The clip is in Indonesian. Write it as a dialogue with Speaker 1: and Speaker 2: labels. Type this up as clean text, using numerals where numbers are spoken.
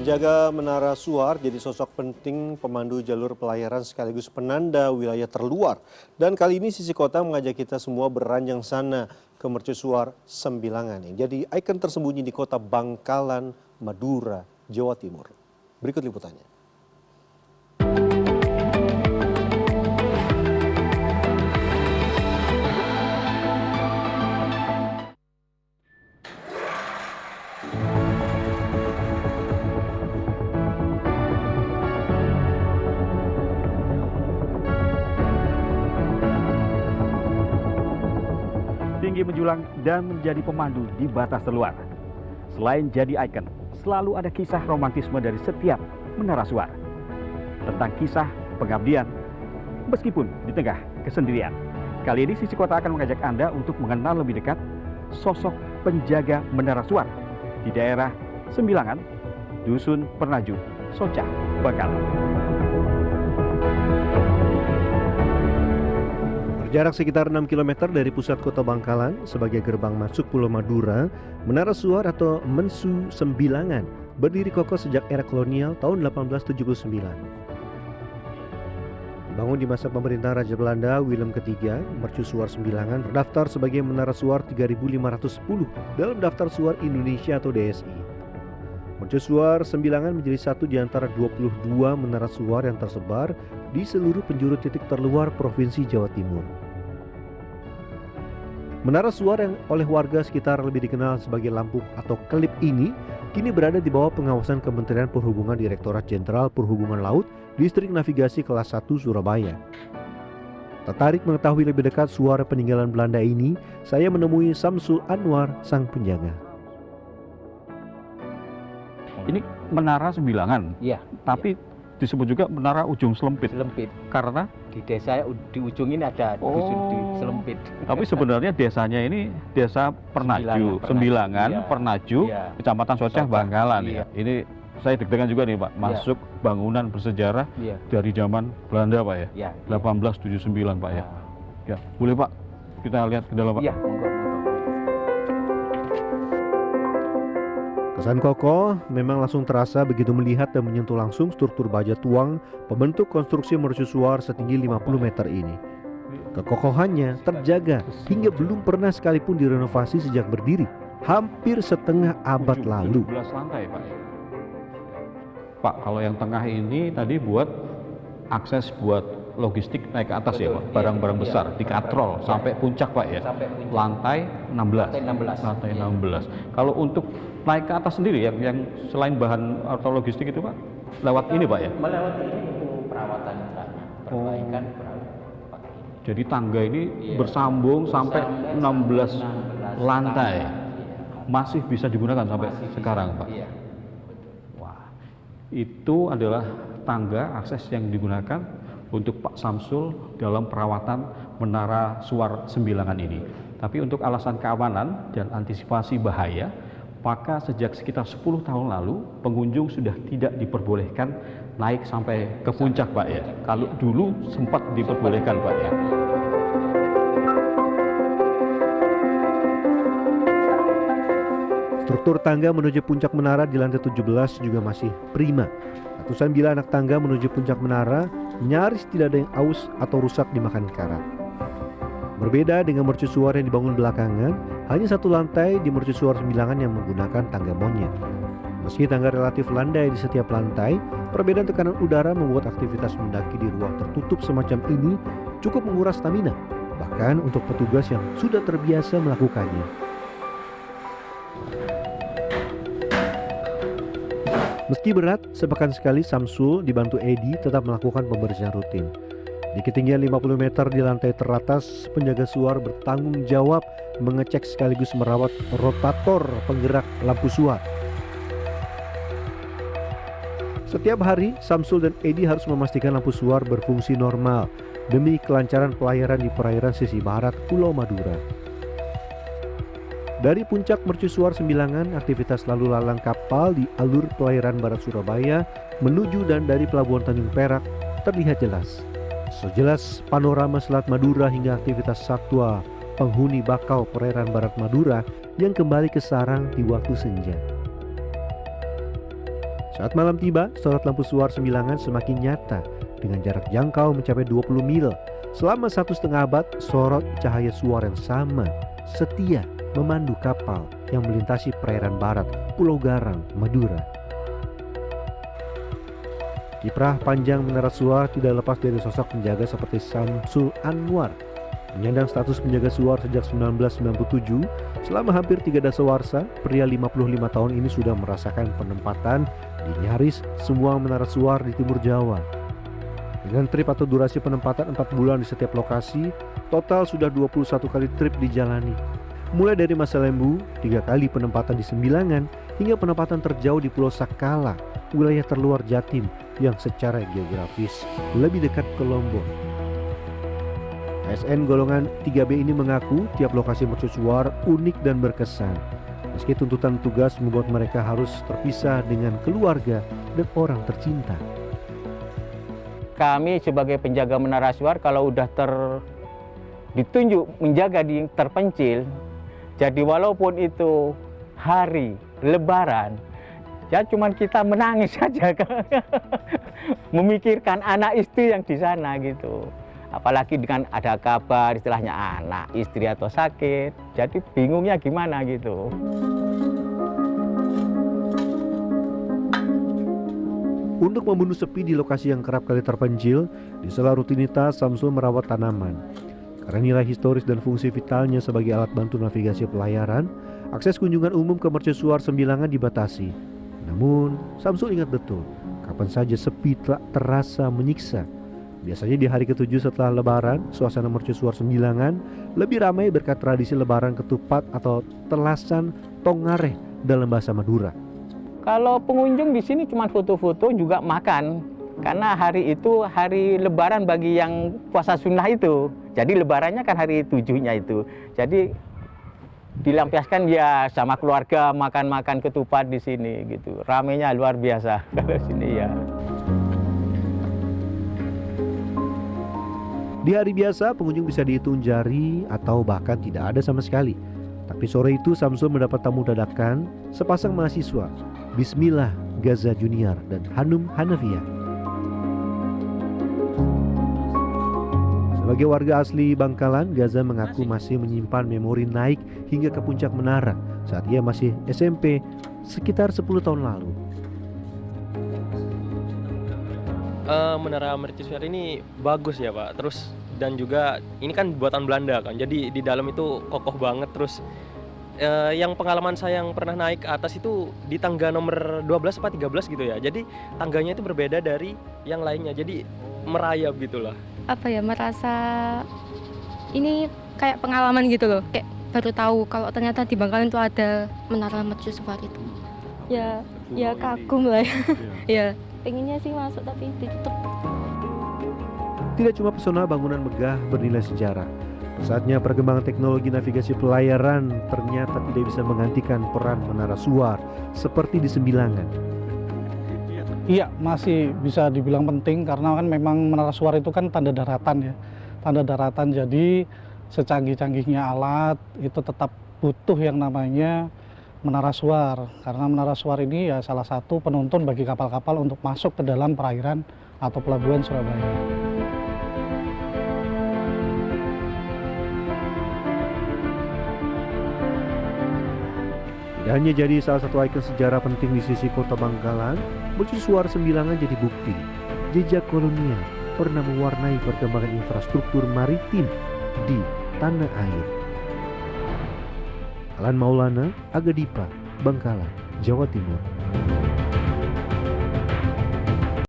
Speaker 1: Penjaga Menara Suar jadi sosok penting pemandu jalur pelayaran sekaligus penanda wilayah terluar. Dan kali ini Sisi Kota mengajak kita semua beranjang sana ke Mercusuar Sembilangan yang jadi ikon tersembunyi di kota Bangkalan, Madura, Jawa Timur. Berikut liputannya.
Speaker 2: Tinggi menjulang dan menjadi pemandu di batas terluar. Selain jadi ikon, selalu ada kisah romantisme dari setiap menara suar. Tentang kisah pengabdian, meskipun di tengah kesendirian. Kali ini Sisi Kota akan mengajak Anda untuk mengenal lebih dekat sosok penjaga menara suar di daerah Sembilangan, Dusun Pernaju, Soca, Bangkalan.
Speaker 1: Jarak sekitar 6 km dari pusat kota Bangkalan sebagai gerbang masuk Pulau Madura, Menara Suar atau Mensu Sembilangan berdiri kokoh sejak era kolonial tahun 1879. Dibangun di masa pemerintahan Raja Belanda Willem III, Mercusuar Sembilangan terdaftar sebagai Menara Suar 3510 dalam Daftar Suar Indonesia atau DSI. Mercusuar Sembilangan menjadi satu di antara 22 menara suar yang tersebar di seluruh penjuru titik terluar Provinsi Jawa Timur. Menara suar yang oleh warga sekitar lebih dikenal sebagai Lampung atau Kelip ini kini berada di bawah pengawasan Kementerian Perhubungan Direktorat Jenderal Perhubungan Laut Distrik Navigasi Kelas 1 Surabaya. Tertarik mengetahui lebih dekat suara peninggalan Belanda ini, saya menemui Samsul Anwar, sang penjaga.
Speaker 2: Ini Menara Sembilangan,
Speaker 3: iya,
Speaker 2: tapi disebut juga Menara Ujung Selempit.
Speaker 3: Selempit.
Speaker 2: Karena
Speaker 3: Di desa di ujung ini ada dusun di Selempit.
Speaker 2: tapi sebenarnya desanya ini Desa Pernaju, Sembilangan,
Speaker 3: iya.
Speaker 2: Pernaju,
Speaker 3: Iya.
Speaker 2: Kecamatan Socah,
Speaker 3: Socah,
Speaker 2: Bangkalan.
Speaker 3: iya.
Speaker 2: Ya. Ini saya deg-degan juga nih Pak, masuk bangunan bersejarah
Speaker 3: Iya.
Speaker 2: dari zaman Belanda Pak ya,
Speaker 3: Iya.
Speaker 2: 1879 Pak ya. Ya, boleh Pak kita lihat ke dalam Pak.
Speaker 3: Iya, monggo.
Speaker 1: Kesan kokoh memang langsung terasa begitu melihat dan menyentuh langsung struktur baja tuang pembentuk konstruksi mercusuar setinggi 50 meter ini. Kekokohannya terjaga hingga belum pernah sekalipun direnovasi sejak berdiri, hampir setengah abad lalu.
Speaker 2: 17 lantai Pak. Pak, kalau yang tengah ini tadi buat akses buat logistik naik ke atas ya Pak, barang-barang besar dikatrol sampai puncak Pak ya.
Speaker 3: Sampai puncak.
Speaker 2: Lantai 16.
Speaker 3: Lantai 16.
Speaker 2: Lantai 16. Kalau untuk naik ke atas sendiri yang selain bahan atau logistik itu Pak, lewat ini Pak ya.
Speaker 3: Melewati ini untuk perawatan tanah, perbaikan perawatan.
Speaker 2: Jadi tangga ini bersambung sampai 16 lantai. Masih bisa digunakan sampai sekarang Pak.
Speaker 3: Iya.
Speaker 2: Wah, itu adalah tangga akses yang digunakan untuk Pak Samsul dalam perawatan Menara Suar Sembilangan ini. Tapi untuk alasan keamanan dan antisipasi bahaya, maka sejak sekitar 10 tahun lalu pengunjung sudah tidak diperbolehkan naik sampai ke puncak Pak ya. Kalau dulu sempat diperbolehkan Pak ya.
Speaker 1: Struktur tangga menuju puncak menara di lantai 17 juga masih prima. Ratusan bilah anak tangga menuju puncak menara nyaris tidak ada yang aus atau rusak dimakan karat. Berbeda dengan mercusuar yang dibangun belakangan, hanya satu lantai di Mercusuar Sembilangan yang menggunakan tangga monyet. Meski tangga relatif landai di setiap lantai, perbedaan tekanan udara membuat aktivitas mendaki di ruang tertutup semacam ini cukup menguras stamina, bahkan untuk petugas yang sudah terbiasa melakukannya. Meski berat, sepekan sekali Samsul dibantu Edi tetap melakukan pembersihan rutin. Di ketinggian 50 meter di lantai teratas, penjaga suar bertanggung jawab mengecek sekaligus merawat rotator penggerak lampu suar. Setiap hari, Samsul dan Edi harus memastikan lampu suar berfungsi normal demi kelancaran pelayaran di perairan sisi barat Pulau Madura. Dari puncak Mercusuar Sembilangan, aktivitas lalu lalang kapal di alur pelayaran barat Surabaya menuju dan dari Pelabuhan Tanjung Perak terlihat jelas. Sejelas panorama Selat Madura hingga aktivitas satwa penghuni bakau perairan barat Madura yang kembali ke sarang di waktu senja. Saat malam tiba, sorot lampu suar Sembilangan semakin nyata dengan jarak jangkau mencapai 20 mil. Selama 1,5 abad, sorot cahaya suar yang sama setia memandu kapal yang melintasi perairan barat Pulau Garang, Madura. Kiprah panjang menara suar tidak lepas dari sosok penjaga seperti Samsul Anwar. Menyandang status penjaga suar sejak 1997, selama hampir 3 dasawarsa, pria 55 tahun ini sudah merasakan penempatan di nyaris semua menara suar di timur Jawa. Dengan trip atau durasi penempatan 4 bulan di setiap lokasi, total sudah 21 kali trip dijalani. Mulai dari Masa Lembu, 3 kali penempatan di Sembilangan, hingga penempatan terjauh di Pulau Sakala, wilayah terluar Jatim yang secara geografis lebih dekat ke Lombok. ASN golongan 3B ini mengaku tiap lokasi mercusuar unik dan berkesan. Meski tuntutan tugas membuat mereka harus terpisah dengan keluarga dan orang tercinta.
Speaker 3: Kami sebagai penjaga menara suar kalau udah ditunjuk menjaga di terpencil, jadi walaupun itu hari Lebaran, ya cuman kita menangis saja, memikirkan anak istri yang di sana gitu. Apalagi dengan ada kabar istilahnya anak, istri atau sakit, jadi bingungnya gimana gitu.
Speaker 1: Untuk membunuh sepi di lokasi yang kerap kali terpencil, di sela rutinitas Samsul merawat tanaman. Karena nilai historis dan fungsi vitalnya sebagai alat bantu navigasi pelayaran, akses kunjungan umum ke mercusuar Sembilangan dibatasi. Namun, Samsul ingat betul, kapan saja sepi tak terasa menyiksa. Biasanya di hari ke-7 setelah Lebaran, suasana mercusuar Sembilangan lebih ramai berkat tradisi Lebaran ketupat atau telasan tongareh dalam bahasa Madura.
Speaker 3: Kalau pengunjung di sini cuma foto-foto juga makan, karena hari itu hari Lebaran bagi yang puasa sunnah itu. Jadi Lebarannya kan hari 7-nya itu. Jadi dilampiaskan ya sama keluarga makan-makan ketupat di sini gitu. Ramenya luar biasa kalau sini ya.
Speaker 1: Di hari biasa, pengunjung bisa dihitung jari atau bahkan tidak ada sama sekali. Tapi sore itu Samsul mendapat tamu dadakan, sepasang mahasiswa, Bismillah Gaza Junior dan Hanum Hanafiah. Sebagai warga asli Bangkalan, Gaza mengaku masih menyimpan memori naik hingga ke puncak menara saat ia masih SMP sekitar 10 tahun lalu.
Speaker 4: Menara mercusuar ini bagus ya Pak, terus dan juga ini kan buatan Belanda kan, jadi di dalam itu kokoh banget. Terus yang pengalaman saya yang pernah naik ke atas itu di tangga nomor 12 atau 13 gitu ya, jadi tangganya itu berbeda dari yang lainnya, jadi merayap gitulah.
Speaker 5: Apa ya, merasa ini kayak pengalaman gitu loh, kayak baru tahu kalau ternyata di Bangkalan itu ada menara mercusuar itu. Ya kagum lah ya. Ya pengennya sih masuk tapi ditutup.
Speaker 1: Tidak cuma pesona bangunan megah bernilai sejarah, saatnya perkembangan teknologi navigasi pelayaran ternyata tidak bisa menggantikan peran menara suar seperti di Sembilangan.
Speaker 6: Iya, masih bisa dibilang penting karena kan memang menara suar itu kan tanda daratan ya. Tanda daratan, jadi secanggih-canggihnya alat itu tetap butuh yang namanya menara suar. Karena menara suar ini ya salah satu penuntun bagi kapal-kapal untuk masuk ke dalam perairan atau pelabuhan Surabaya.
Speaker 1: Tidak hanya jadi salah satu ikon sejarah penting di sisi kota Bangkalan, mercusuar Sembilangan jadi bukti jejak kolonial pernah mewarnai perkembangan infrastruktur maritim di tanah air. Alan Maulana, Aga Dipa, Bangkalan, Jawa Timur.